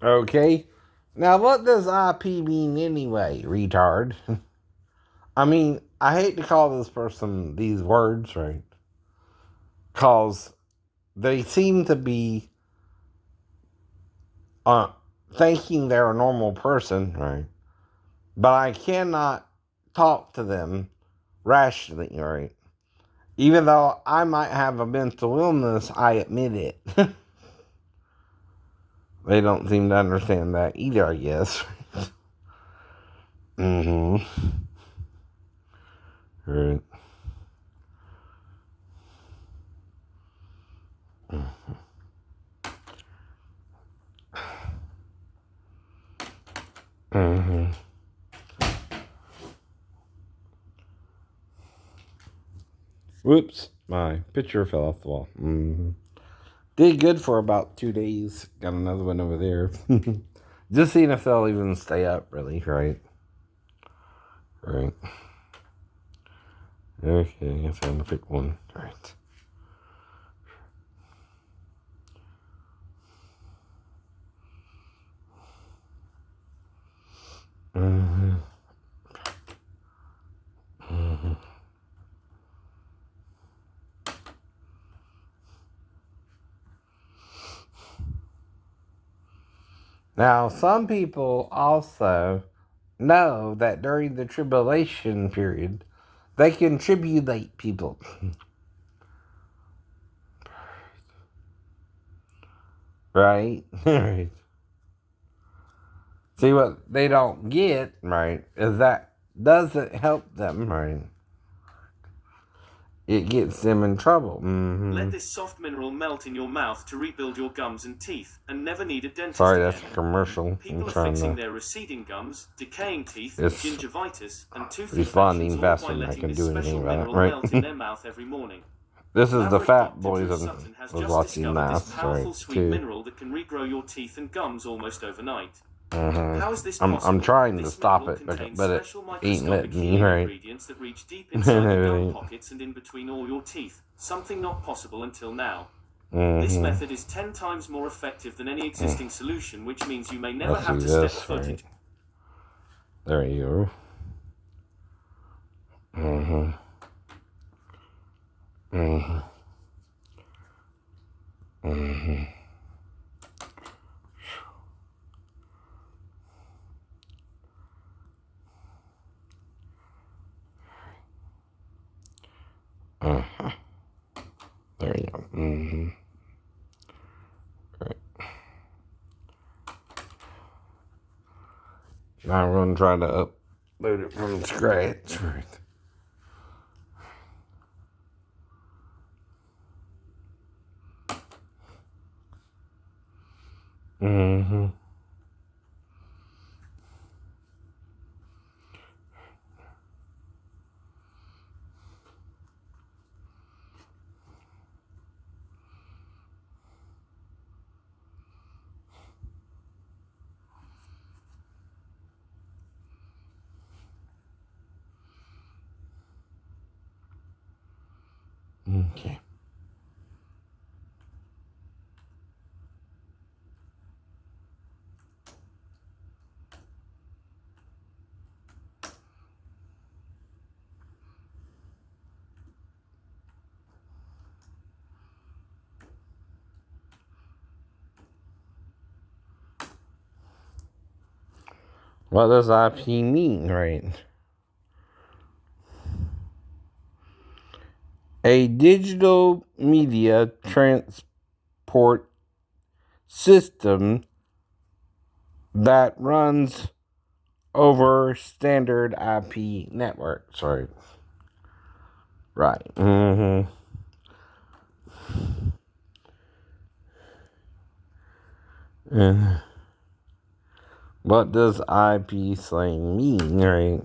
Okay? Now, what does IP mean anyway, retard? I mean, I hate to call this person these words, right? Because they seem to be thinking they're a normal person, right? But I cannot talk to them rationally, right? Even though I might have a mental illness, I admit it. They don't seem to understand that either, I guess. Mm-hmm. Right. Mm-hmm. Whoops, my picture fell off the wall. Mm-hmm. Did good for about 2 days. Got another one over there. Just seeing if they'll even stay up, really, right? Right. Okay, I guess I'm gonna pick one. Right. Mm-hmm. Mm-hmm. Now, some people also know that during the tribulation period, they can tribulate people. Right? Right. See, what they don't get, right, is that doesn't help them, right? It gets them in trouble. Mm-hmm. Let this soft mineral melt in your mouth to rebuild your gums and teeth, and never need a dentist Sorry, again. that's a commercial. People are fixing their receding gums, decaying teeth, It's gingivitis, and tooth responding infections, all faster by than I letting can this do anything special about it, mineral right? melt in their mouth every morning. This is the Maverick Fat doctor Boys Drew that Sutton has was just watching discovered this last, right? powerful sweet Too. mineral that can regrow your teeth and gums almost overnight. Mm-hmm. How is this I'm possible? trying to This stop mineral it, contains but it special ain't microscopic letting me, healing right? ingredients that reach deep And inside the it gum ain't. pockets and in between all your teeth, something not possible until now. This Mm-hmm. method is 10 times more effective than any existing solution, which means you may never Let's have do to step this, foot right? into. There you go. Mm-hmm. Mm-hmm. Mm-hmm. Uh-huh. There you go. Mm-hmm. Right. Now I'm going to try to upload it from scratch. Right. Mm-hmm. Okay. What does IP mean, right? A digital media transport system that runs over standard IP networks, right? Right. Mm-hmm. And what does IP slang mean, right?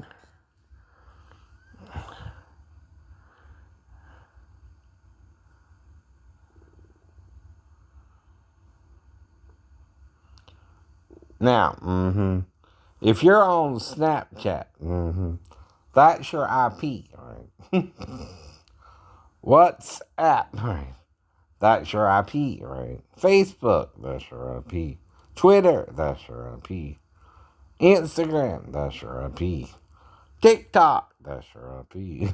Now, if you're on Snapchat, that's your IP, right? WhatsApp, right? That's your IP, right? Facebook, that's your IP. Twitter, that's your IP. Instagram, that's your IP. TikTok, that's your IP.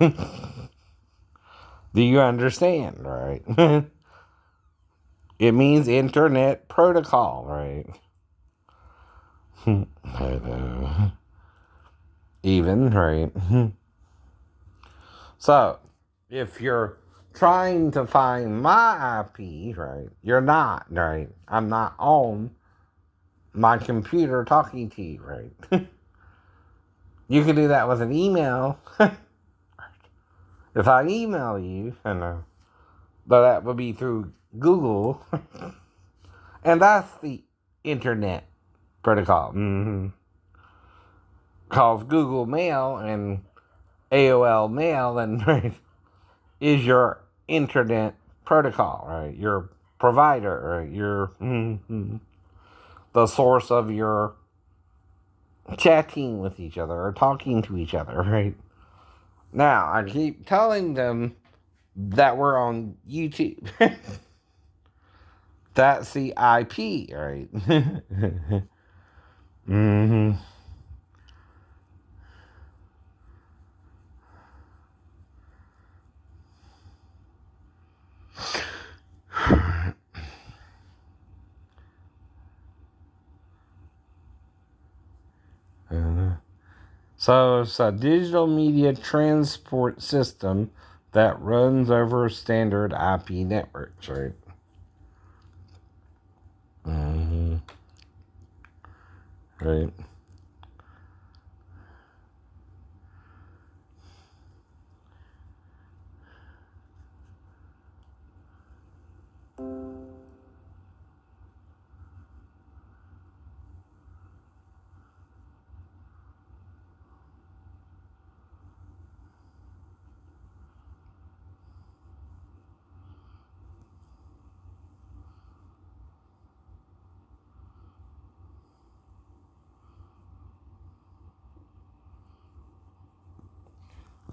Do you understand, right? It means internet protocol, right? I know. Even, right? So, if you're trying to find my IP, right, you're not, right? I'm not on my computer talking to you, right? You can do that with an email. If I email you, I know, but that would be through Google, and that's the internet protocol. Calls Google Mail and AOL Mail, and right, is your internet protocol, right? Your provider, right? Your the source of your chatting with each other or talking to each other, right? Now, I keep telling them that we're on YouTube. That's the IP, right? mm-hmm. So it's a digital media transport system that runs over standard IP networks, right? Mm-hmm. Right.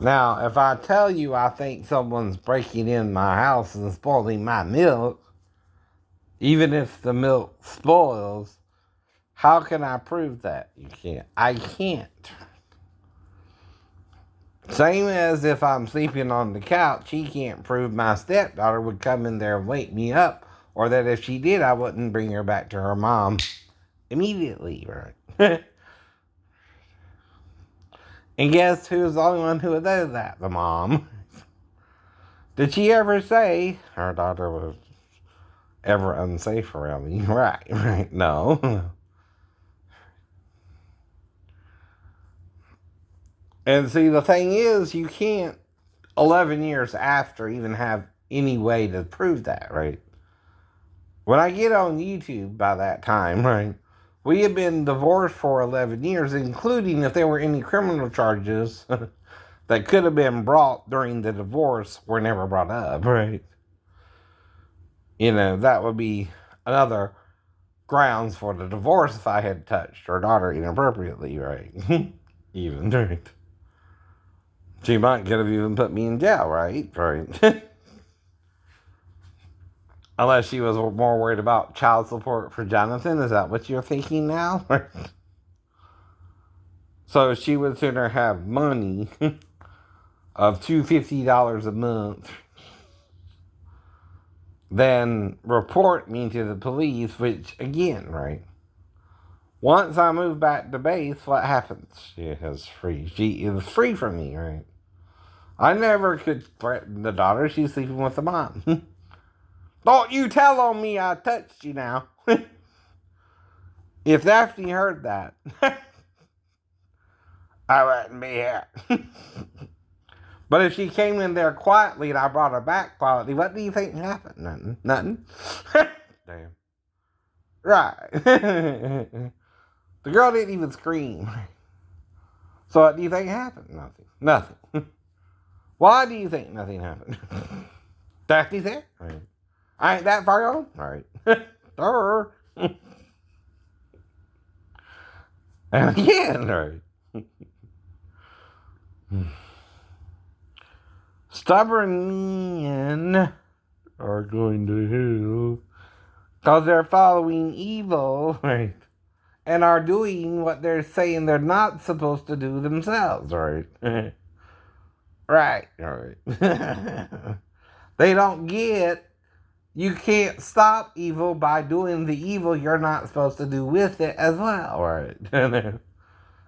Now, if I tell you I think someone's breaking in my house and spoiling my milk, even if the milk spoils, how can I prove that? You can't. I can't. Same as if I'm sleeping on the couch, he can't prove my stepdaughter would come in there and wake me up, or that if she did, I wouldn't bring her back to her mom immediately, right? And guess who's the only one who would do that? The mom. Did she ever say her daughter was ever unsafe around me? Right, right. No. And see, the thing is, you can't, 11 years after, even have any way to prove that, right? When I get on YouTube by that time, right, we had been divorced for 11 years, including if there were any criminal charges that could have been brought during the divorce were never brought up, right? You know, that would be another grounds for the divorce if I had touched her daughter inappropriately, right? Even, right? She might could have even put me in jail, right? Right. Unless she was more worried about child support for Jonathan. Is that what you're thinking now? So she would sooner have money of $250 a month than report me to the police, which, again, right? Once I move back to base, what happens? She is free. She is free from me, right? I never could threaten the daughter. She's sleeping with the mom. Don't you tell on me I touched you now. If Daphne heard that, I wouldn't be here. But if she came in there quietly and I brought her back quietly, what do you think happened? Nothing. Nothing. Damn. Right. The girl didn't even scream. So what do you think happened? Nothing. Nothing. Why do you think nothing happened? Daphne's there? Right. I ain't that far gone? Alright. Durr. And again, right. Stubborn men are going to hell. Because they're following evil, right? And are doing what they're saying they're not supposed to do themselves, right? Right, right. They don't get you can't stop evil by doing the evil you're not supposed to do with it as well, right?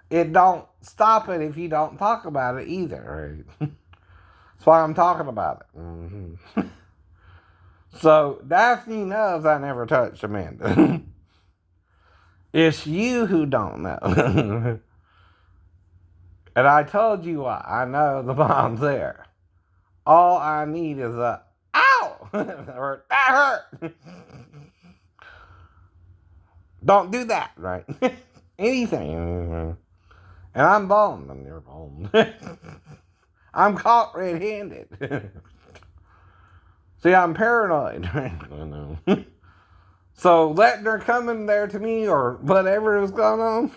It don't stop it if you don't talk about it either, right? That's why I'm talking about it. So Daphne knows I never touched Amanda. It's you who don't know. And I told you why. I know the mom's there. All I need is a ow or that hurt. Don't do that, right? Anything. And I'm boned. I'm never boned. I'm caught red-handed. See, I'm paranoid. I know. So letting her come in there to me or whatever was going on,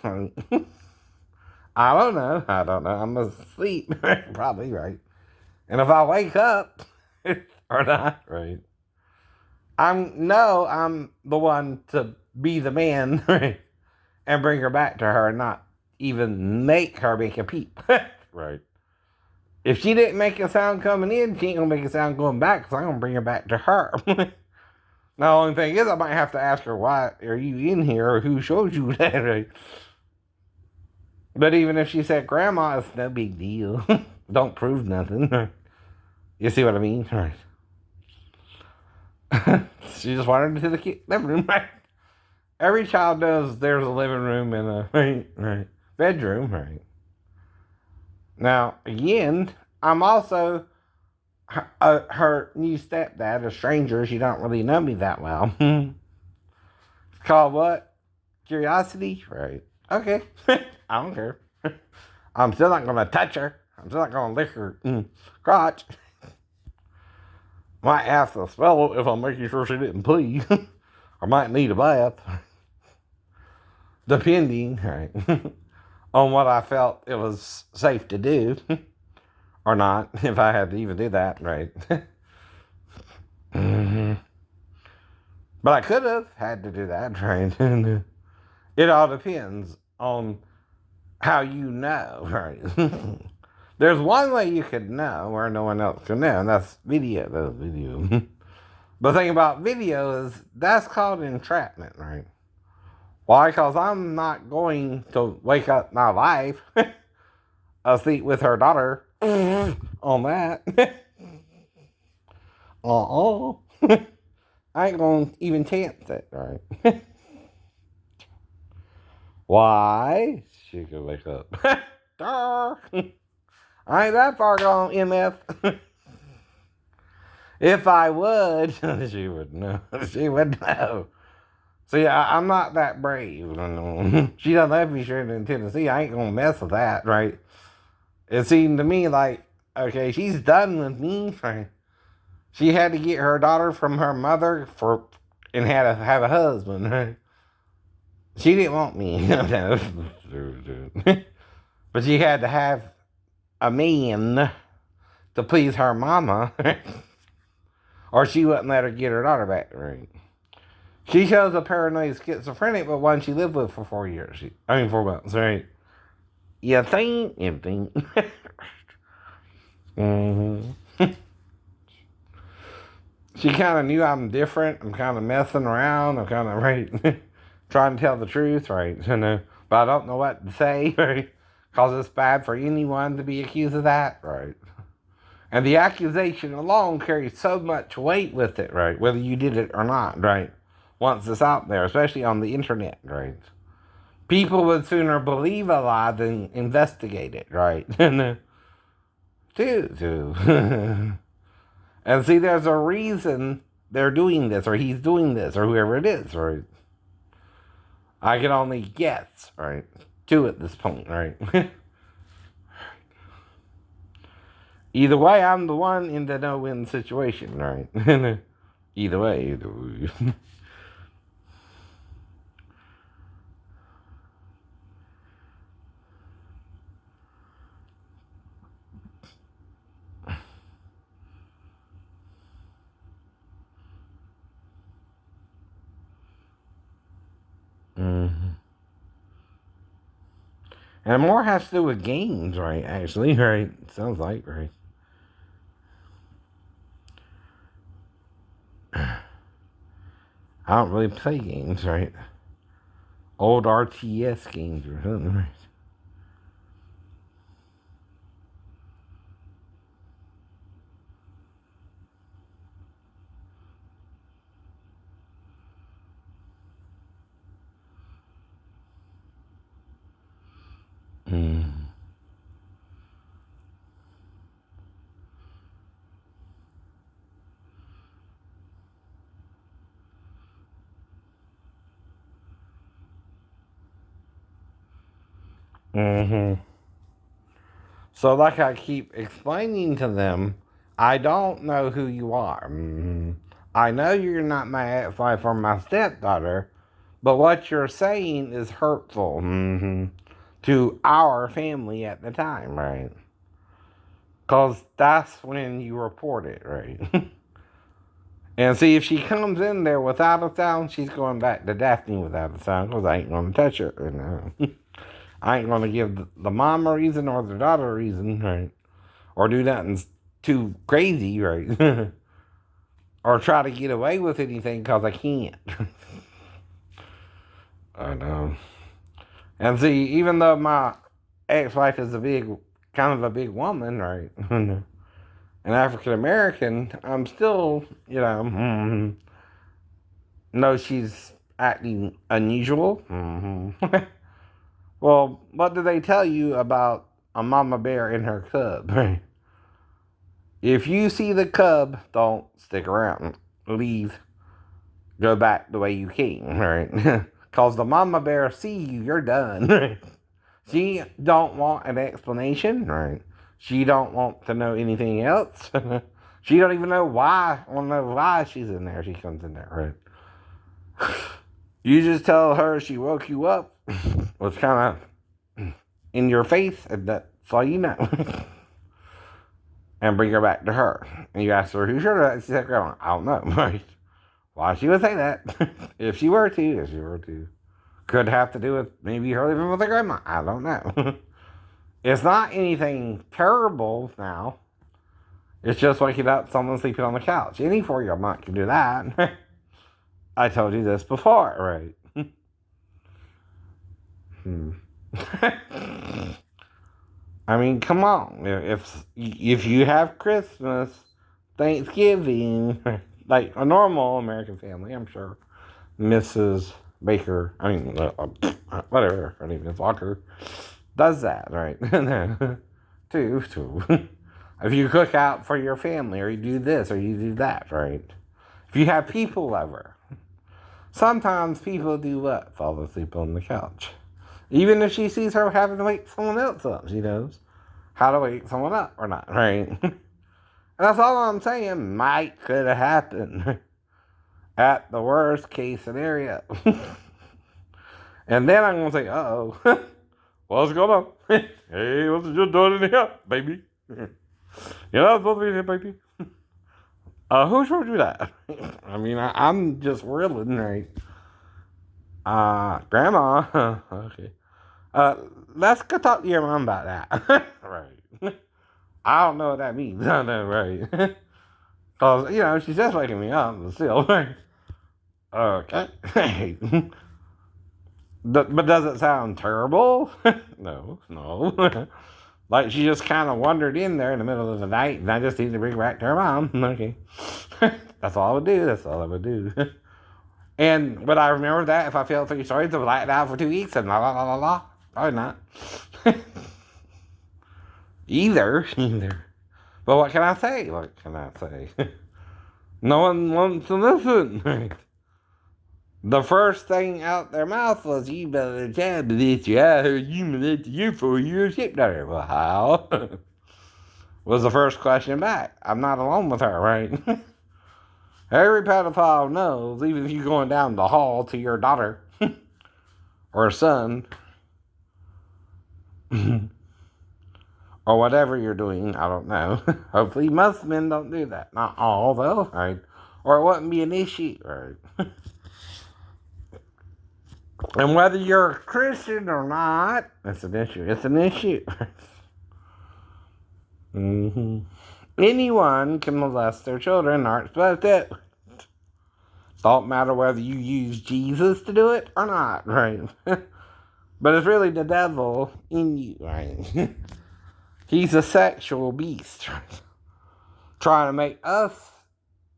I don't know. I don't know. I'm asleep. Probably, right? And if I wake up or not, right? I'm the one to be the man, right? And bring her back to her and not even make her make a peep. Right. If she didn't make a sound coming in, she ain't gonna make a sound going back, so I'm gonna bring her back to her. Now, the only thing is, I might have to ask her, why are you in here, or who showed you that, right? But even if she said grandma, it's no big deal. Don't prove nothing. You see what I mean? Right. She just wandered into the living room, right? Every child knows there's a living room and a right, bedroom, right? Now, again, I'm also her new stepdad, a stranger. She don't really know me that well. It's called what? Curiosity? Right. Okay. I don't care. I'm still not going to touch her. I'm still not going to lick her crotch. Might have to spell it if I'm making sure she didn't pee. I might need a bath. Depending, right, on what I felt it was safe to do. Or not, if I had to even do that, right? Mm-hmm. But I could have had to do that, right? It all depends on how you know, right? There's one way you could know where no one else can know, and that's video. That's video. But the thing about video is that's called entrapment, right? Why? Because I'm not going to wake up my wife asleep with her daughter on that. Uh-uh. I ain't gonna even chance it, right? Why? She could wake up. I ain't that far gone, MF. If I would, she would know. She would know. See, I'm not that brave. She done left me straight in Tennessee. I ain't gonna mess with that, right? It seemed to me like, okay, she's done with me. Right? She had to get her daughter from her mother and had to have a husband. Right? She didn't want me. But she had to have a man to please her mama. Or she wouldn't let her get her daughter back. Right? She shows a paranoid schizophrenic, but one she lived with for 4 years. 4 months, right? You think? You think? Mm-hmm. She kind of knew I'm different. I'm kind of messing around. I'm kind of, right, trying to tell the truth, right? But I don't know what to say, right? Because it's bad for anyone to be accused of that, right? And the accusation alone carries so much weight with it, right? Whether you did it or not, right? Once it's out there, especially on the internet, right? People would sooner believe a lie than investigate it, right? Too. And see, there's a reason they're doing this, or he's doing this, or whoever it is, right? I can only guess, right? Two at this point, right? Either way, I'm the one in the no-win situation, right? Either way. Mm-hmm. And more has to do with games, right? Actually, right? Sounds like, right? I don't really play games, right? Old RTS games or something, right? Mm. Mm-hmm. So, like I keep explaining to them, I don't know who you are. Mm-hmm. I know you're not my ex-wife or my stepdaughter, but what you're saying is hurtful, mm-hmm, to our family at the time, right? Because that's when you report it, right? And see, if she comes in there without a sound, she's going back to Daphne without a sound because I ain't going to touch her. You know? I ain't going to give the mom a reason or the daughter a reason, right? Or do nothing too crazy, right? Or try to get away with anything because I can't. I know. And see, even though my ex-wife is kind of a big woman, right? An African American, I'm still, know she's acting unusual. Mm-hmm. Well, what do they tell you about a mama bear and her cub? If you see the cub, don't stick around. Leave. Go back the way you came, right? Cause the mama bear see you, you're done. Right? She don't want an explanation, right? She don't want to know anything else. She don't even know why. Want to know why she's in there. She comes in there, right? You just tell her she woke you up. Was kind of in your face, and that's all you know. And bring her back to her. And you ask her who's your She said, "Grandma, I don't know." Right? Why she would say that? If she were to, could have to do with maybe her living with her grandma. I don't know. It's not anything terrible now. It's just waking up someone sleeping on the couch. Any 4-year-old monk can do that. I told you this before, right? Hmm. I mean, come on. If you have Christmas, Thanksgiving, like a normal American family, I'm sure Mrs. Baker, whatever her name is, Walker, does that, right? Too. If you cook out for your family, or you do this, or you do that, right? If you have people over, sometimes people do what? Fall asleep on the couch. Even if she sees her having to wake someone else up, she knows how to wake someone up or not, right? And that's all I'm saying. Could have happened at the worst case scenario. And then I'm going to say, uh-oh, what's going on? Hey, what's you doing in here, baby? You're not supposed to be here, baby. Who showed you that? I mean, I'm just reeling, right? Grandma. Okay. Let's go talk to your mom about that. Right. I don't know what that means. I know, right? Because, she's just waking me up, but still, right? Okay. But does it sound terrible? No. Like she just kind of wandered in there in the middle of the night, and I just need to bring her back to her mom. Okay. That's all I would do. That's all I would do. And would I remember that if I failed 3 stories of lighting out for 2 weeks and la la la la la? Probably not. Either. But what can I say? No one wants to listen. The first thing out their mouth was, "You better jab this. I heard you molested you for your stepdaughter." Well, how? Was the first question back. I'm not alone with her, right? Every pedophile knows, even if you're going down the hall to your daughter or son, or whatever you're doing, I don't know. Hopefully, most men don't do that. Not all, though, right? Or it wouldn't be an issue, right? And whether you're a Christian or not, it's an issue. It's an issue. Anyone can molest their children, aren't supposed to. Don't matter whether you use Jesus to do it or not, right? But it's really the devil in you, right? He's a sexual beast, right? Trying to make us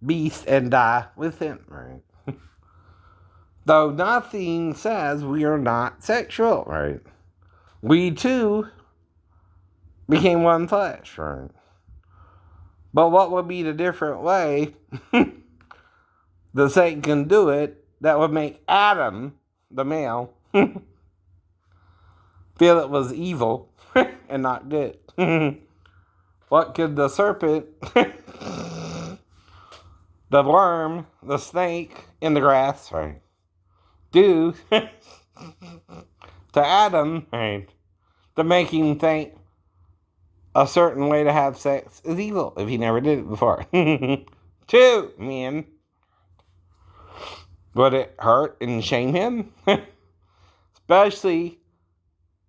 beast and die with him, right? Though nothing says we are not sexual, right? We too became one flesh, right? But what would be the different way that Satan can do it that would make Adam, the male, feel it was evil and not good? What could the serpent, the worm, the snake in the grass, right, do to Adam, right, to make him think a certain way to have sex is evil if he never did it before? Two men. Would it hurt and shame him? Especially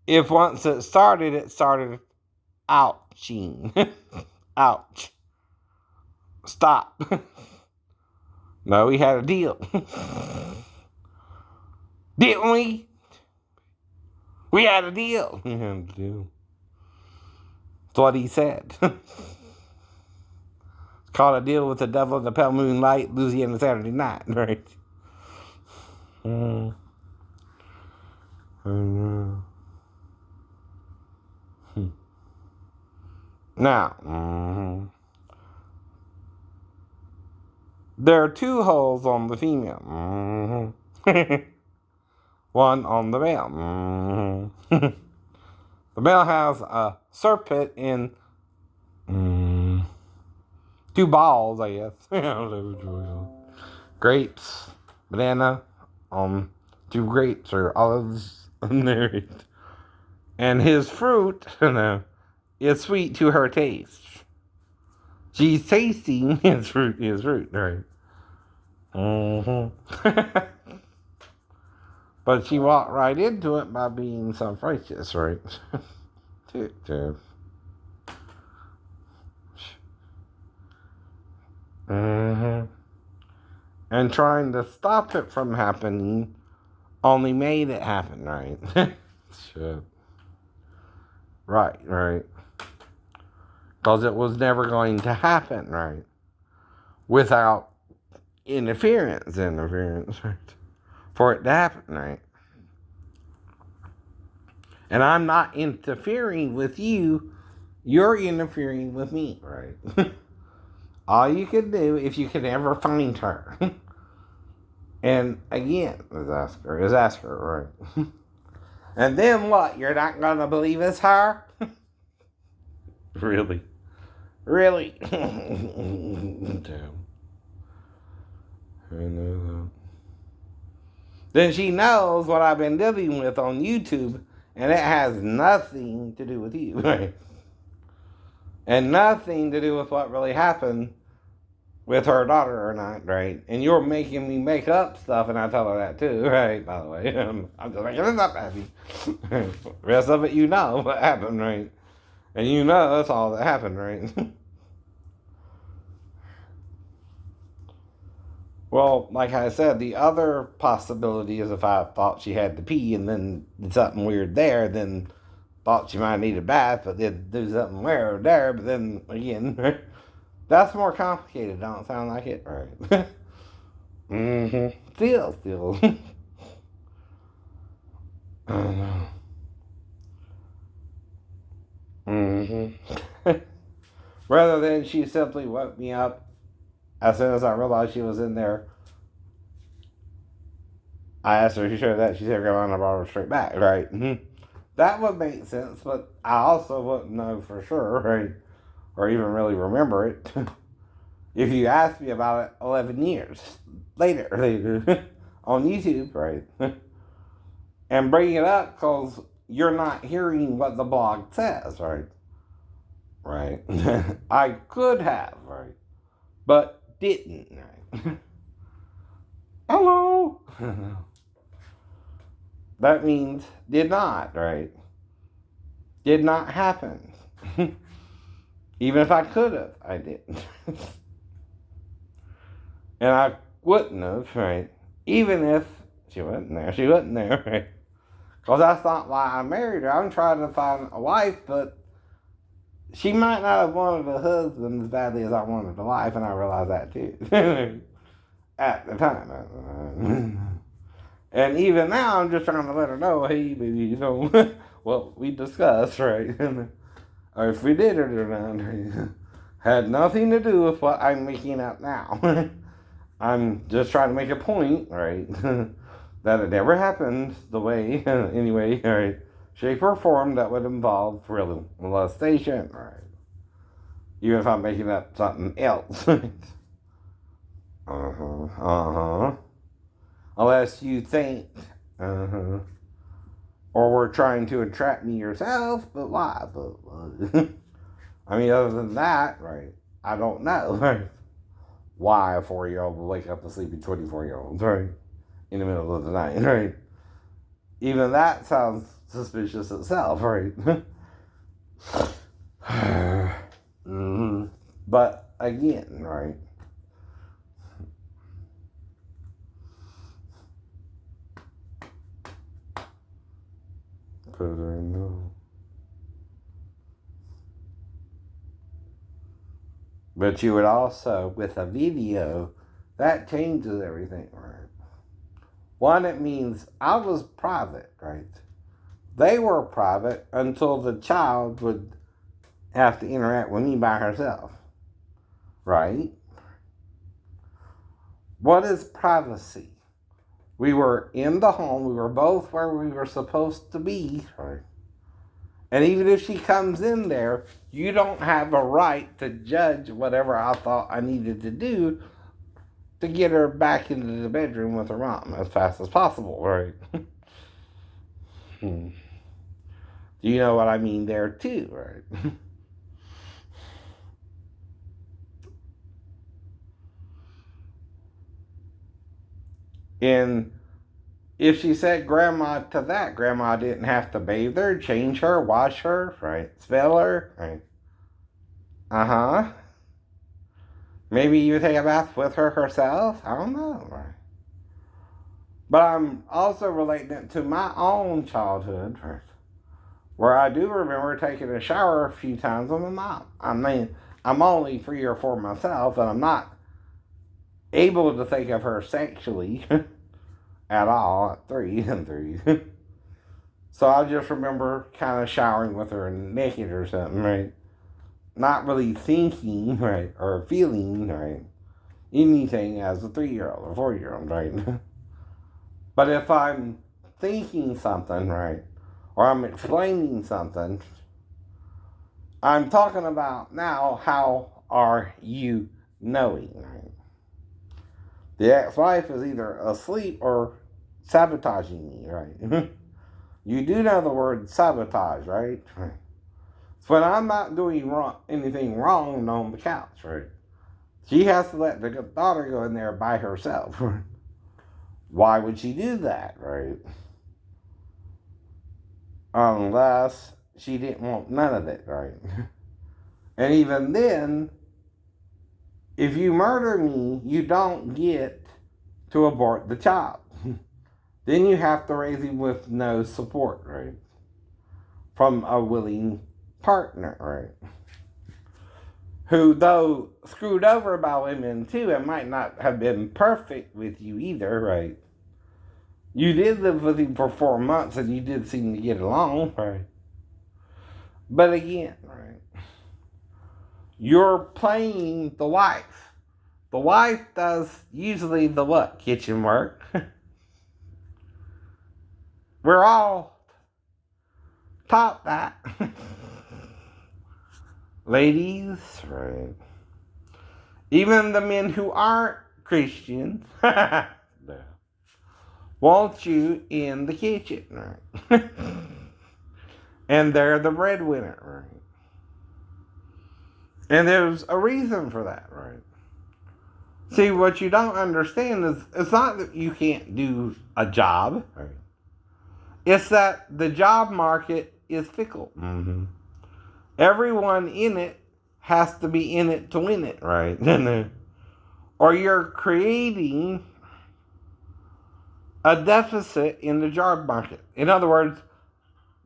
if once it started ouching. Ouch. Stop. No, we had a deal. Didn't we? We had a deal. That's what he said. It's called a deal with the devil in the pale moonlight, Louisiana Saturday night, right? Now, there are two holes on the female. One on the male. The male has a serpent in two balls, I guess. Grapes, banana, two grapes or olives on there. And his fruit is sweet to her taste. She's tasting his fruit, right? But she walked right into it by being self-righteous, right? And trying to stop it from happening only made it happen, right? Shit. Right. Because it was never going to happen, right? Without interference, right? For it to happen, right? And I'm not interfering with you. You're interfering with me, right? All you can do, if you can ever find her, and again, is ask her, right? And then what? You're not going to believe it's her? Really? Damn. I know that. Then she knows what I've been dealing with on YouTube, and it has nothing to do with you, right? And nothing to do with what really happened with her daughter or not, right? And you're making me make up stuff, and I tell her that too, right? By the way, I'm just making this up, Abby. The rest of it, you know what happened, right? And you know that's all that happened, right? Well, like I said, the other possibility is if I thought she had to pee and then did something weird there, then thought she might need a bath, but then do something weird there, but then again, that's more complicated. Don't sound like it, right? Still. I don't know. Rather than she simply woke me up as soon as I realized she was in there. I asked her if she showed that. She said, go on, I brought her straight back, right? That would make sense, but I also wouldn't know for sure, right? Or even really remember it. If you asked me about it 11 years later on YouTube, right? And bring it up because you're not hearing what the blog says, right? Right? I could have, right? But didn't, right? Hello. That means did not, right? Did not happen. Even if I could have, I didn't. And I wouldn't have, right? Even if she wasn't there, right? Because that's not why I married her. I'm trying to find a wife, but she might not have wanted a husband as badly as I wanted a wife, and I realized that too. At the time. And even now, I'm just trying to let her know, hey, baby, what we discussed, right? Or if we did it or not, had nothing to do with what I'm making up now. I'm just trying to make a point, right? That it never happened the way, anyway, right? Shape or form that would involve real molestation, right? Even if I'm making up something else. Unless you think, or we're trying to entrap me yourself, but why? But I mean, other than that, right? I don't know, right? Why a 4-year-old will wake up a sleepy 24-year-old, right? In the middle of the night, right? Even that sounds suspicious itself, right? But again, right? Put her in the... But you would also, with a video, that changes everything, right? One, it means I was private, right? They were private until the child would have to interact with me by herself, right? What is privacy? We were in the home, we were both where we were supposed to be, right? And even if she comes in there, you don't have a right to judge whatever I thought I needed to do to get her back into the bedroom with her mom as fast as possible, right? Do you know what I mean there too, right? And if she said grandma to that, grandma didn't have to bathe her, change her, wash her, right? Spell her, right? Uh-huh. Maybe you take a bath with her herself. I don't know, right? But I'm also relating it to my own childhood, right? Where I do remember taking a shower a few times with my mom. I mean, I'm only 3 or 4 myself, and I'm not able to think of her sexually at all at 3. So I just remember kind of showering with her naked or something, right? Not really thinking, right, or feeling, right, anything as a 3-year-old or 4-year-old, right? But if I'm thinking something, right, or I'm explaining something, I'm talking about now how are you knowing, right? The ex-wife is either asleep or sabotaging me, right? You do know the word sabotage, right? When I'm not doing anything wrong on the couch, right? She has to let the daughter go in there by herself. Why would she do that, right? Unless she didn't want none of it, right? And even then, if you murder me, you don't get to abort the child. Then you have to raise him with no support, right? From a willing partner, right? Who, though screwed over by women too, and might not have been perfect with you either, right? You did live with him for 4 months and you did seem to get along, right? But again, right? You're playing the wife. The wife does usually the what? Kitchen work. We're all taught that. Ladies, right? Even the men who aren't Christians want you in the kitchen, right? And they're the breadwinner, right? And there's a reason for that, right? See, what you don't understand is it's not that you can't do a job, right? It's that the job market is fickle. Everyone in it has to be in it to win it, right? Or you're creating a deficit in the job market. In other words,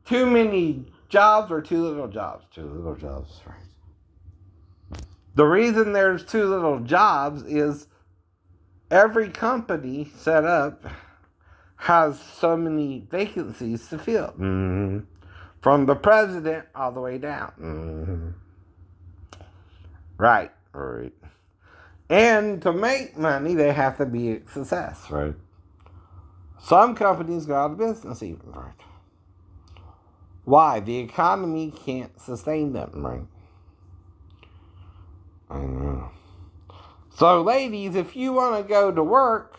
too many jobs or too little jobs? Too little jobs, right? The reason there's too little jobs is every company set up has so many vacancies to fill. From the president all the way down. Right. And to make money, they have to be a success, right? Some companies go out of business even, right? Why? The economy can't sustain them, right? I know. So, ladies, if you want to go to work,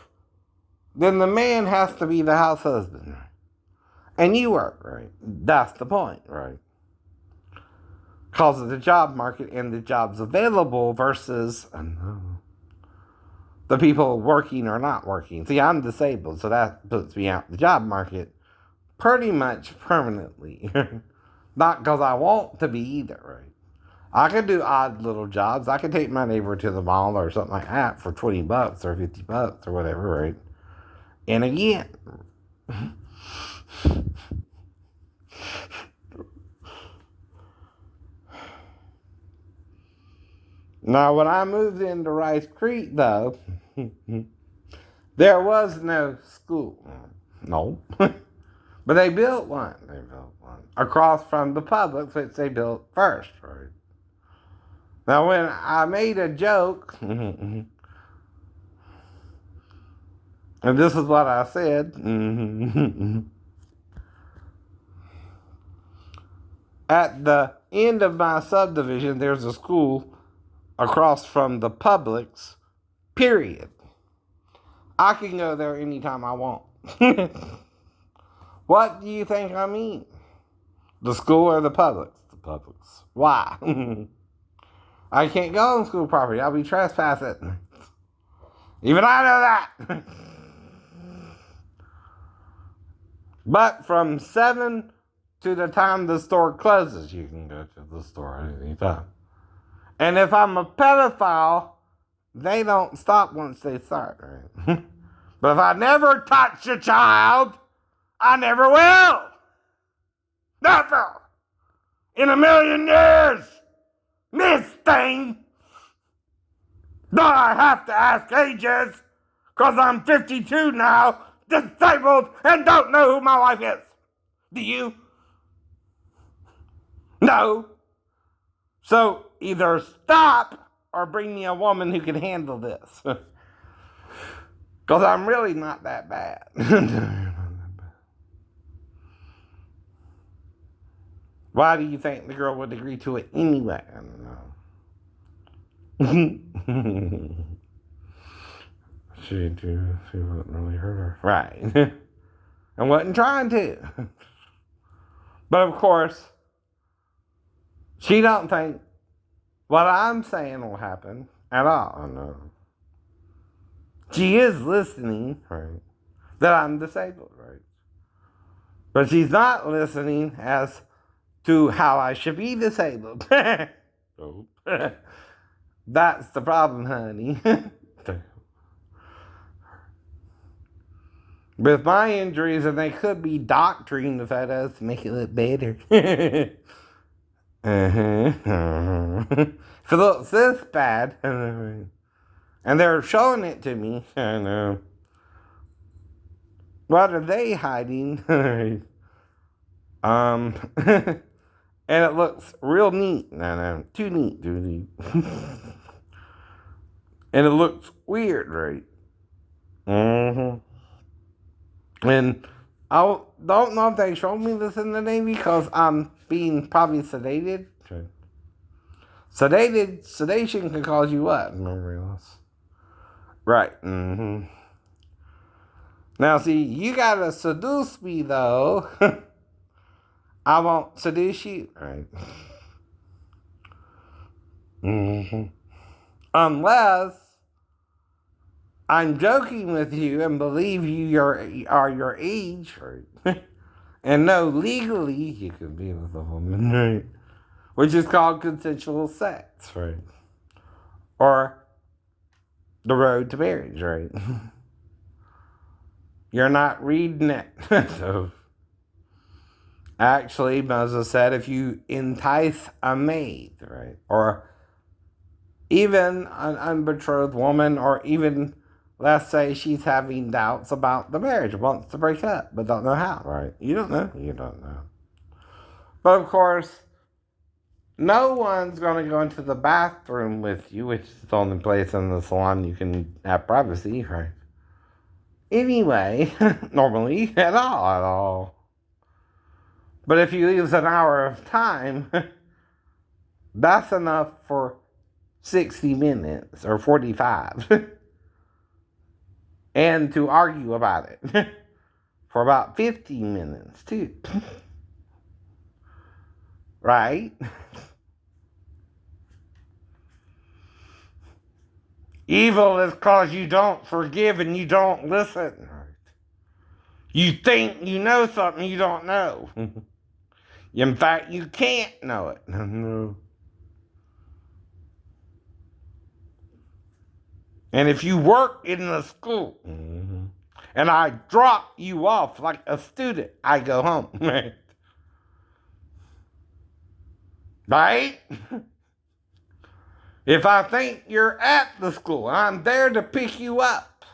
then the man has to be the house husband. And you work, right? That's the point, right? Because of the job market and the jobs available versus the people working or not working. See, I'm disabled, so that puts me out the job market pretty much permanently. Not because I want to be either, right? I could do odd little jobs. I could take my neighbor to the mall or something like that for $20 or $50 or whatever, right? And again, now when I moved into Rice Creek, though, there was no school. No. But they built one. Across from the public, which they built first, right? Now, when I made a joke, and this is what I said, at the end of my subdivision, there's a school across from the Publix, period. I can go there anytime I want. What do you think I mean? The school or the Publix? The Publix. Why? I can't go on school property. I'll be trespassing. Even I know that. But from 7 to the time the store closes, you can go to the store at any time. And if I'm a pedophile, they don't stop once they start, right? But if I never touch a child, I never will. Never. In a million years. This thing. Do I have to ask ages? Because I'm 52 now, disabled, and don't know who my wife is. Do you? No. So either stop or bring me a woman who can handle this. Because I'm really not that bad. Why do you think the girl would agree to it anyway? I don't know. She wouldn't really hurt her. Right. And wasn't trying to. But of course, she don't think what I'm saying will happen at all. No. She is listening, right? That I'm disabled, right? But she's not listening as to how I should be disabled. Oh. That's the problem, honey. With my injuries, and they could be doctoring the photos to make it look better. If it looks this bad, and they're showing it to me, what are they hiding? And it looks real neat. Too neat. And it looks weird, right? And I don't know if they showed me this in the Navy because I'm being probably sedated. Okay. Sedation can cause you what? Memory loss. Right. Now, see, you gotta seduce me, though. I won't seduce you. Right. Unless I'm joking with you and believe you are your age, right? And no, legally, you can be with a woman, right? Which is called consensual sex, right? Or the road to marriage, right? You're not reading it. So, actually, Moses said if you entice a maid, right? Or even an unbetrothed woman, or even, let's say, she's having doubts about the marriage, wants to break up, but don't know how, right? You don't know. You don't know. But of course, no one's going to go into the bathroom with you, which is the only place in the salon you can have privacy, right? Anyway, normally, at all. But if you use an hour of time, that's enough for 60 minutes or 45. And to argue about it for about 15 minutes, too. Right? Evil is because you don't forgive and you don't listen. You think you know something you don't know. In fact, you can't know it. And if you work in the school and I drop you off like a student, I go home. Right? If I think you're at the school, I'm there to pick you up.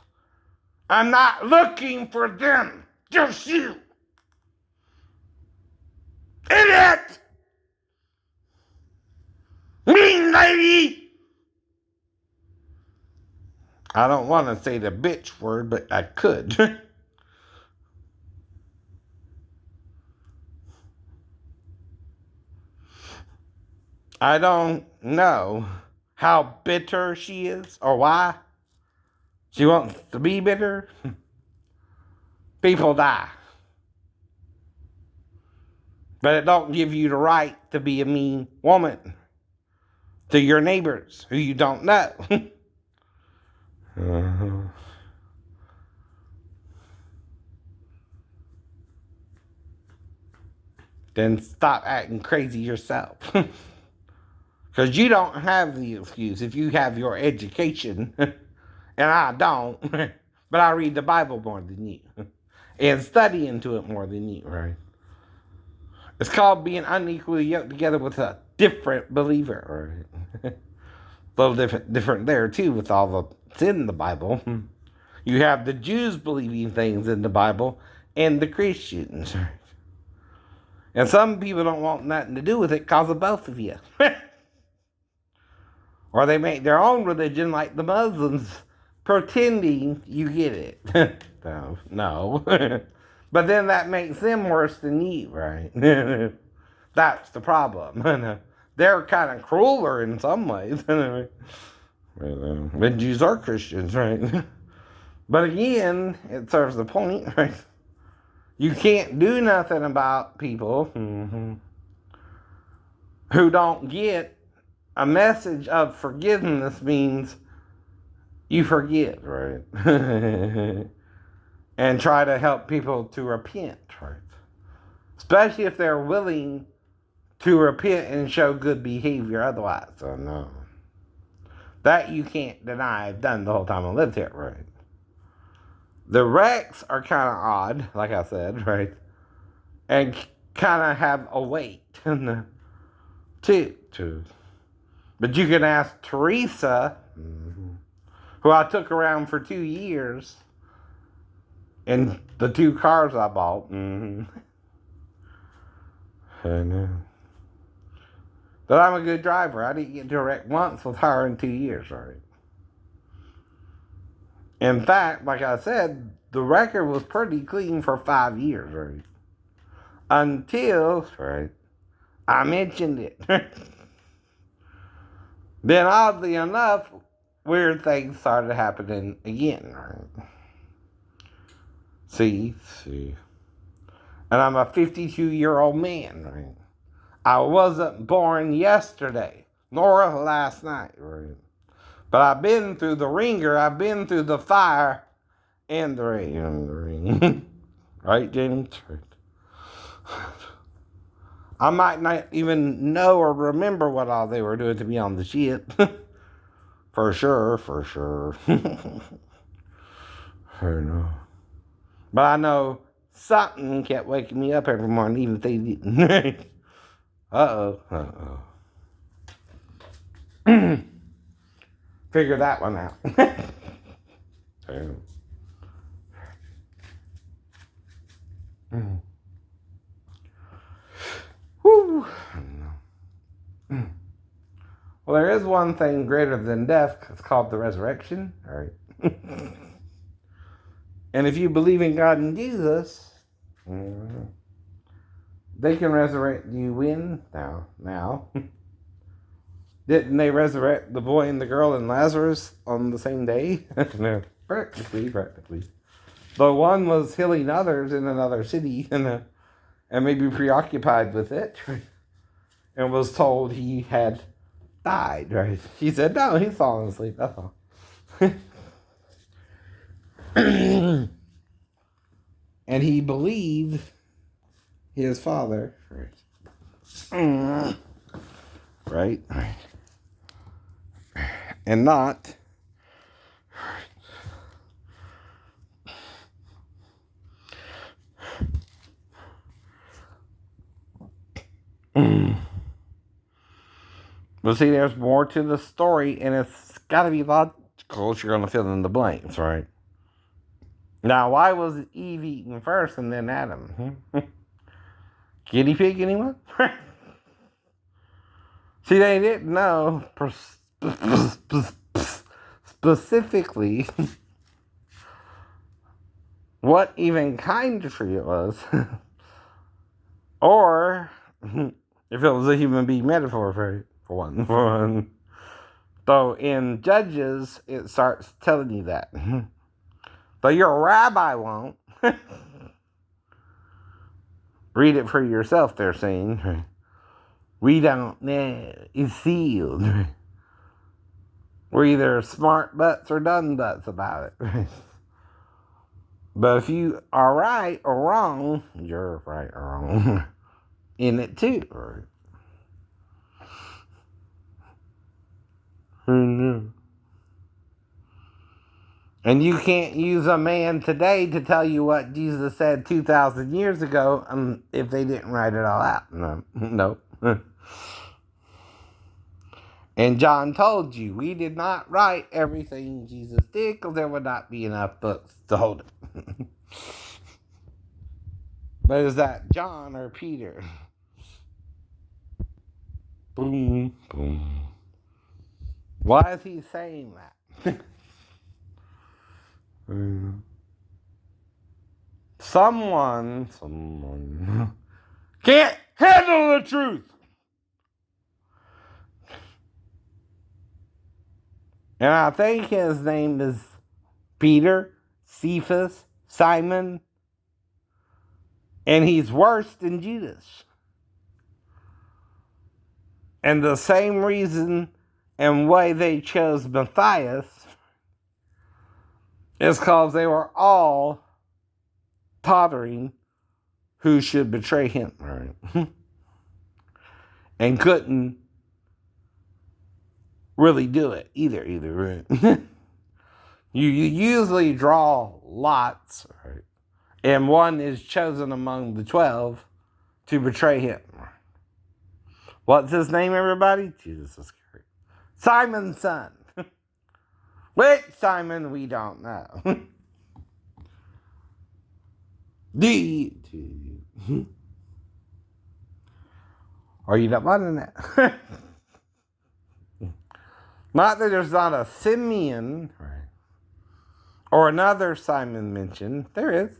I'm not looking for them, just you. Idiot! Mean lady! I don't want to say the bitch word, but I could. I don't know how bitter she is or why she wants to be bitter. People die. But it don't give you the right to be a mean woman to your neighbors who you don't know. uh-huh. Then stop acting crazy yourself. Because you don't have the excuse if you have your education, and I don't, but I read the Bible more than you, and study into it more than you, right? It's called being unequally yoked together with a different believer, right? A little different there, too, with all that's in the Bible. You have the Jews believing things in the Bible, and the Christians, right? And some people don't want nothing to do with it because of both of you. Or they make their own religion like the Muslims, pretending you get it. No. But then that makes them worse than you, right? That's the problem. They're kind of crueler in some ways. But Jews are Christians, right? But again, it serves the point, right? You can't do nothing about people who don't get a message of forgiveness means you forgive, right? And try to help people to repent, right? Especially if they're willing to repent and show good behavior otherwise. So, no. That you can't deny I've done the whole time I lived here, right? The wrecks are kind of odd, like I said, right? And kind of have a weight too. But you can ask Teresa, who I took around for 2 years, in the 2 cars I bought. I know. But I'm a good driver. I didn't get into a wreck once with her in 2 years, right? In fact, like I said, the record was pretty clean for 5 years, right? Until, right, I mentioned it. Then, oddly enough, weird things started happening again, right? See. And I'm a 52-year-old man, right? I wasn't born yesterday, nor last night, right? But I've been through the ringer, I've been through the fire and the rain. Right, James? Right. I might not even know or remember what all they were doing to be on the ship. For sure, for sure. I don't know. But I know something kept waking me up every morning, even if they didn't. Uh-oh, uh-oh. Figure that one out. Whew. Well, there is one thing greater than death. It's called the resurrection. All right. And if you believe in God and Jesus, they can resurrect you when? Now. Didn't they resurrect the boy and the girl and Lazarus on the same day? No. Practically. The one was healing others in another city and maybe preoccupied with it and was told he had died, right? He said, no, he's falling asleep, that's all. And he believed his father, right? And not but see, there's more to the story, and it's got to be logical if you're going to fill in the blanks, right? Now, why was Eve eaten first and then Adam? Guinea pig, anyone? See, they didn't know specifically what even kind of tree it was, or if it was a human being metaphor for one. Though in Judges, it starts telling you that. Though your rabbi won't. Read it for yourself, they're saying. We don't know. It's sealed. We're either smart butts or done butts about it. But if you are right or wrong, you're right or wrong in it too. Right? Who knew? And you can't use a man today to tell you what Jesus said 2,000 years ago if they didn't write it all out. No. And John told you, we did not write everything Jesus did because there would not be enough books to hold it. But is that John or Peter? Boom, boom. Why is he saying that? Someone can't handle the truth. And I think his name is Peter, Cephas, Simon, and he's worse than Judas. And the same reason and way they chose Matthias is because they were all tottering who should betray him, right? And couldn't really do it either, right? You usually draw lots, right? And one is chosen among the 12 to betray him. What's his name, everybody? Jesus Christ. Simon's son. Which Simon, we don't know. Are you not wanting that? Not that there's not a Simeon, right? Or another Simon mentioned. There is.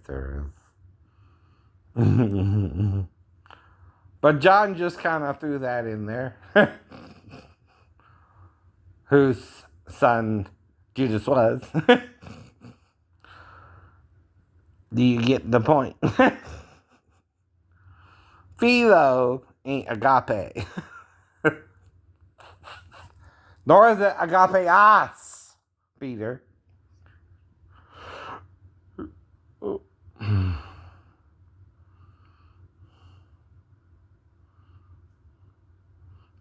But John just kind of threw that in there. Whose son Judas was. Do you get the point? Philo ain't agape. Nor is it agapeos, Peter.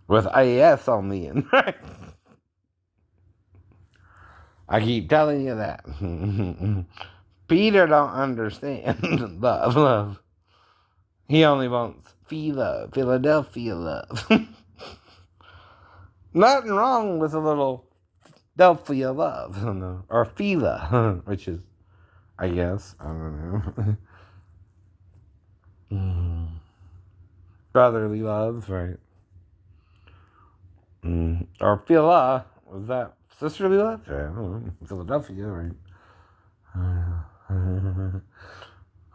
With AS on the end. I keep telling you that. Peter don't understand love. He only wants Philadelphia love. Nothing wrong with a little Delphia love, or Phila, which is, I guess, I don't know. Brotherly love, right? Or Phila, was that sisterly love? Yeah, I don't know. Philadelphia, right?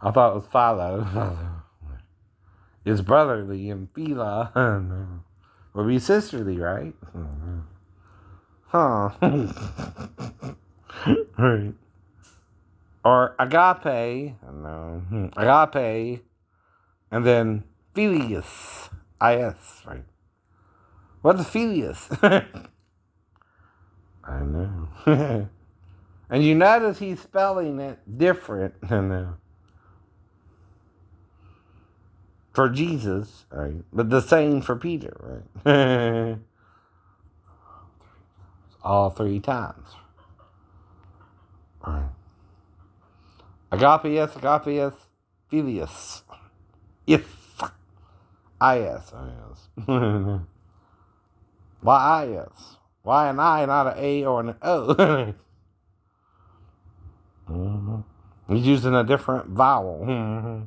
I thought it was Philo. It's brotherly, and Phila would be sisterly, right? Huh. Right. Or agape, agape, and then Phileas, I-S, right? What's Phileas? I know. And you notice he's spelling it different for Jesus, right? But the same for Peter, right? All three times. Right. Agapius, Phileas. Yes. I-S. Why I-S? Why an I, not an A or an O? He's using a different vowel.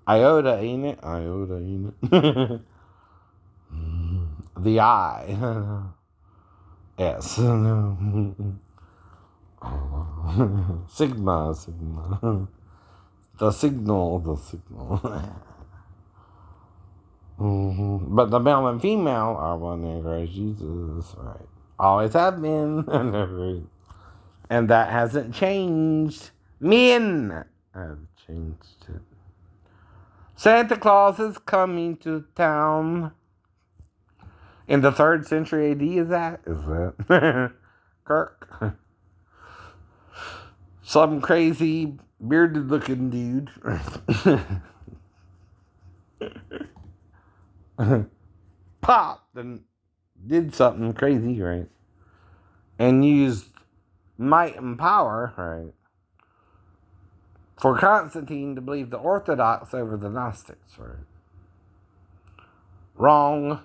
Iota, ain't it? Iota, ain't it? The I. S. Sigma. The signal. But the male and female are one in Christ Jesus, right? Always have been. And that hasn't changed. Men have changed it. Santa Claus is coming to town. In the 3rd century AD, is that? Kirk? Some crazy, bearded looking dude. Popped and did something crazy, right? And used might and power, right? For Constantine to believe the Orthodox over the Gnostics, right? Wrong.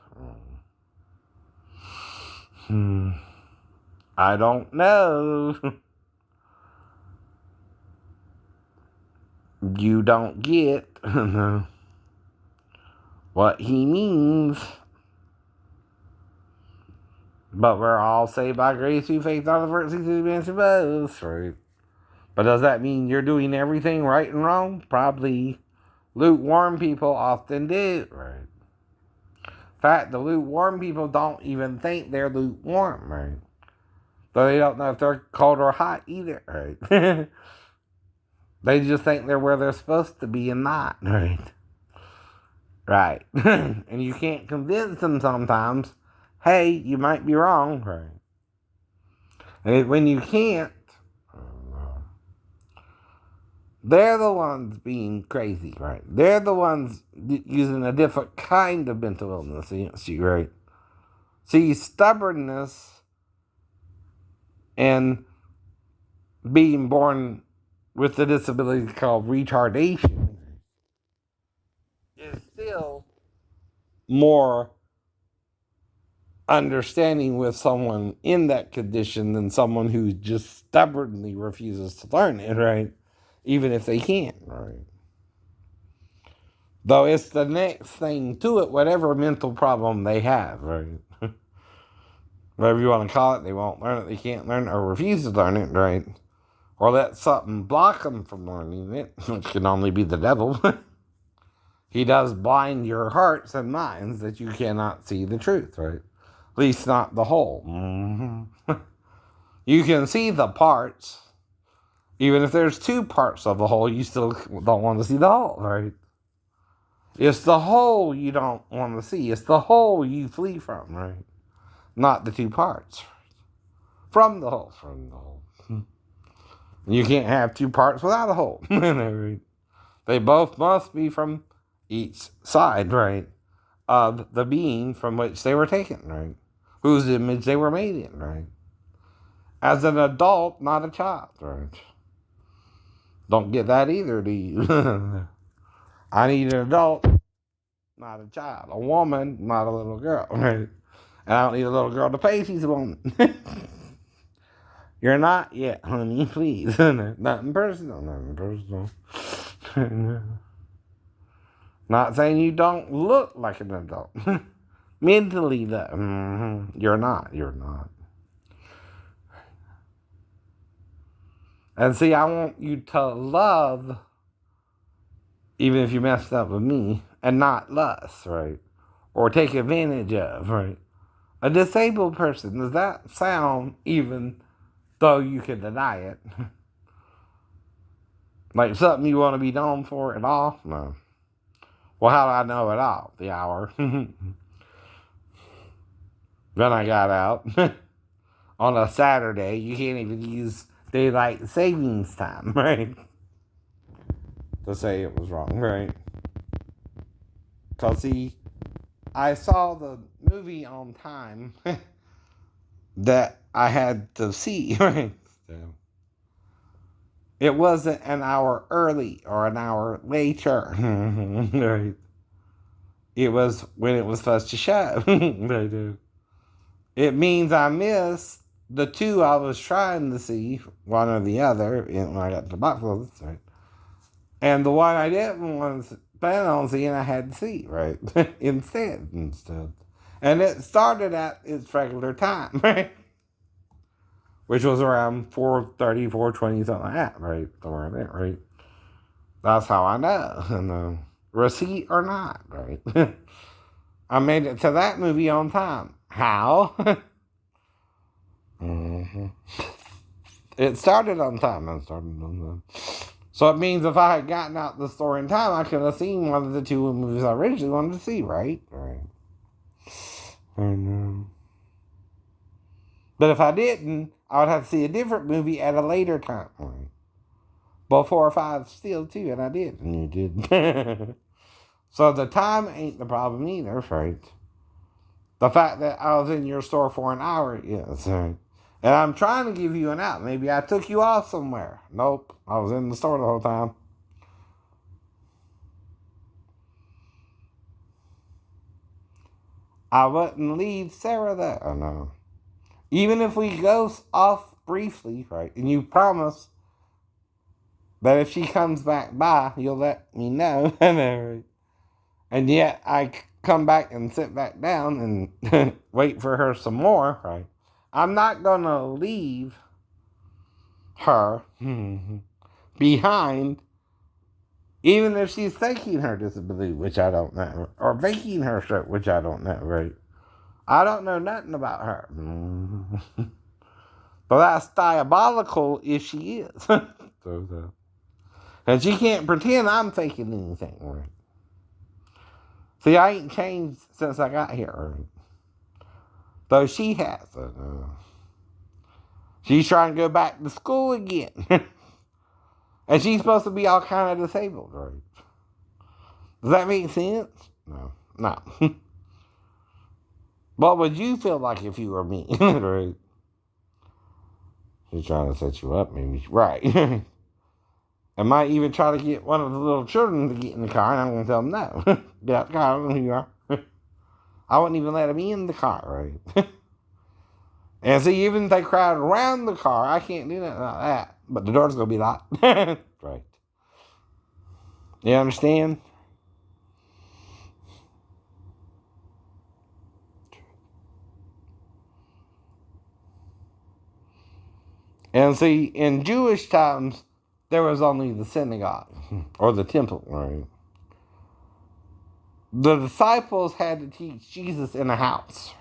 I don't know. You don't get what he means. But we're all saved by grace through faith, not the first things to be both, right? But does that mean you're doing everything right and wrong? Probably. Lukewarm people often do, right? In fact, the lukewarm people don't even think they're lukewarm, right? So they don't know if they're cold or hot either, right? They just think they're where they're supposed to be and not, right? Right. And you can't convince them sometimes, hey, you might be wrong, right? And when you can't, they're the ones being crazy, right? They're the ones using a different kind of mental illness against you, right? See, stubbornness and being born with the disability called retardation is still more understanding with someone in that condition than someone who just stubbornly refuses to learn it, right? Even if they can't, right? Though it's the next thing to it, whatever mental problem they have, right? Whatever you want to call it, they won't learn it, they can't learn it, or refuse to learn it, right? Or let something block them from learning it, which can only be the devil. He does blind your hearts and minds that you cannot see the truth, right? At least not the whole. You can see the parts. Even if there's 2 parts of the whole, you still don't want to see the whole, right? It's the whole you don't want to see. It's the whole you flee from, right? Not the 2 parts. From the whole. You can't have 2 parts without a whole. They both must be from each side, right? of the being from which they were taken, right? Whose image they were made in, right? As an adult, not a child, right? Don't get that either, do you? I need an adult, not a child. A woman, not a little girl, right? And I don't need a little girl to pay, she's a woman. You're not yet, honey, please. Nothing personal, nothing personal. Not saying you don't look like an adult. Mentally, though. You're not. You're not. And see, I want you to love, even if you messed up with me, and not lust, right? Or take advantage of, right? A disabled person, does that sound, even though you can deny it, like something you want to be known for at all? No. Well, how do I know it all? The hour. Then I got out on a Saturday. You can't even use daylight savings time, right? To say it was wrong, right? Because, see, I saw the movie on time that I had to see, right? So, it wasn't an hour early or an hour later, right? It was when it was supposed to show. It means I missed the two I was trying to see, one or the other, when I got to the box office, right? And the one I didn't want to plan on seeing, I had to see, right? instead. And it started at its regular time, right? Which was around 4:30, 4:20, something like that, right? Somewhere in there, right? That's how I know. Receipt or not, right? I made it to that movie on time. How? Mm-hmm. It started on time. So it means if I had gotten out the store in time, I could have seen one of the two movies I originally wanted to see, right? Right. I know. But if I didn't, I would have to see a different movie at a later time. Right? Before 5 still too, and I did. And you did. So the time ain't the problem either, right? The fact that I was in your store for an hour, yes, right? And I'm trying to give you an out. Maybe I took you off somewhere. Nope. I was in the store the whole time. I wouldn't leave Sarah there. Oh, no. Even if we go off briefly, right? And you promise that if she comes back by, you'll let me know. And yet I come back and sit back down and wait for her some more, right? I'm not going to leave her behind, even if she's faking her disability, which I don't know, or faking her stroke, which I don't know, right? I don't know nothing about her. But that's diabolical if she is. And she can't pretend I'm faking anything, right? See, I ain't changed since I got here, right? Though she has. She's trying to go back to school again. And she's supposed to be all kind of disabled, right? Does that make sense? No. No. What would you feel like if you were me? Right? She's trying to set you up, maybe. Right. I might even try to get one of the little children to get in the car, and I'm going to tell them no. Get out the car, I don't know who you are. I wouldn't even let them in the car, right? And see, even if they crowd around the car, I can't do nothing like that. But the door's going to be locked. Right. You understand? And see, in Jewish times, there was only the synagogue or the temple, right? The disciples had to teach Jesus in a house,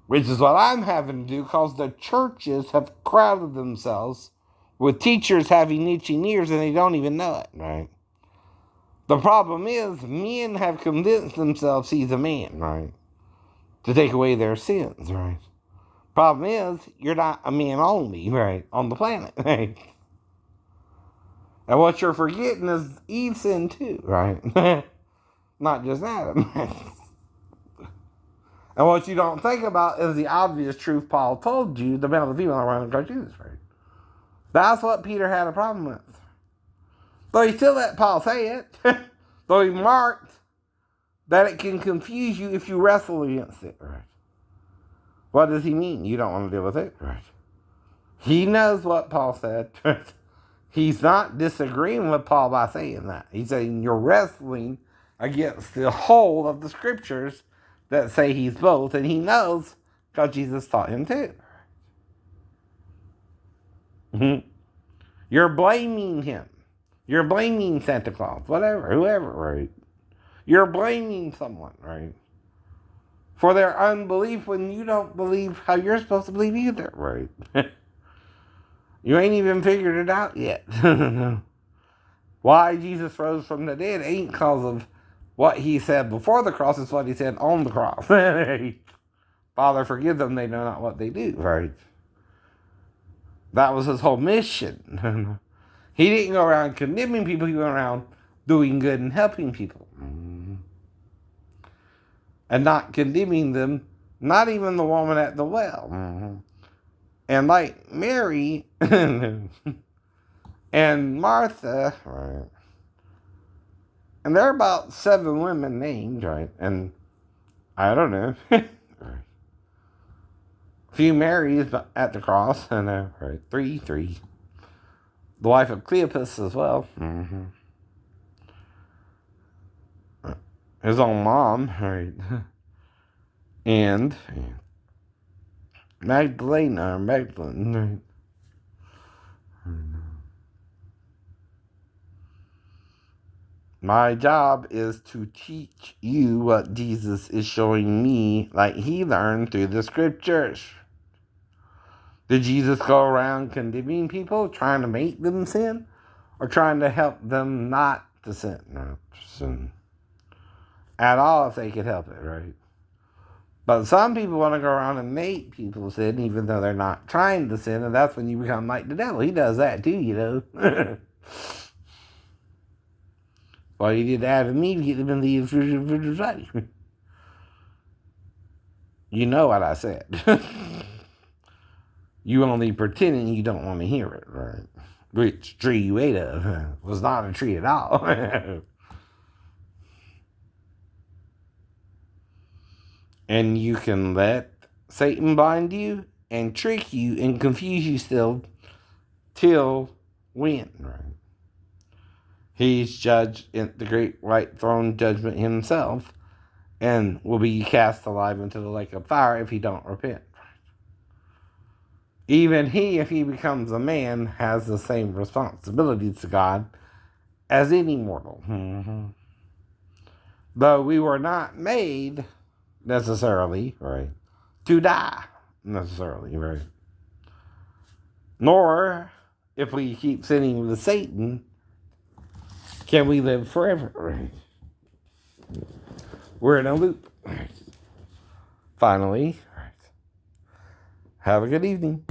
which is what I'm having to do because the churches have crowded themselves with teachers having itching ears and they don't even know it, right? The problem is, men have convinced themselves he's a man, right? To take away their sins, right? Problem is, you're not a man only, right? On the planet, right? And what you're forgetting is Eve sinned too, right? not just Adam. And what you don't think about is the obvious truth Paul told you, the male and the female are one in Christ Jesus, right? That's what Peter had a problem with. Though he still let Paul say it, though he marked that it can confuse you if you wrestle against it, right? What does he mean? You don't want to deal with it, right? He knows what Paul said. He's not disagreeing with Paul by saying that. He's saying you're wrestling against the whole of the scriptures that say he's both, and he knows because Jesus taught him too. You're blaming him. You're blaming Santa Claus, whatever, whoever, right? You're blaming someone, right? For their unbelief when you don't believe how you're supposed to believe either, right? You ain't even figured it out yet. Why Jesus rose from the dead ain't because of what he said before the cross, it's what he said on the cross. Father, forgive them, they know not what they do, right? That was his whole mission. He didn't go around condemning people, he went around doing good and helping people. And not condemning them, not even the woman at the well. And like Mary and Martha, right? And there are about 7 women named, right? And I don't know. A few Marys at the cross, I know, right? Three. The wife of Cleopas as well. His own mom, right? And Magdalene, right? My job is to teach you what Jesus is showing me, like he learned through the scriptures. Did Jesus go around condemning people, trying to make them sin, or trying to help them not to sin? No, sin at all if they could help it, right? But some people want to go around and make people sin, even though they're not trying to sin, and that's when you become like the devil. He does that too, you know. Well, he did Adam and Eve, get them in the society. You know what I said. You only pretending you don't want to hear it, right? Which tree you ate of was not a tree at all. And you can let Satan blind you and trick you and confuse you still till when, right? He's judged in the great white throne judgment himself and will be cast alive into the lake of fire if he don't repent. Even he, if he becomes a man, has the same responsibilities to God as any mortal. Though we were not made necessarily, right, to die necessarily, right? Nor, if we keep sinning with Satan, can we live forever, right? We're in a loop. Right. Finally, right. Have a good evening.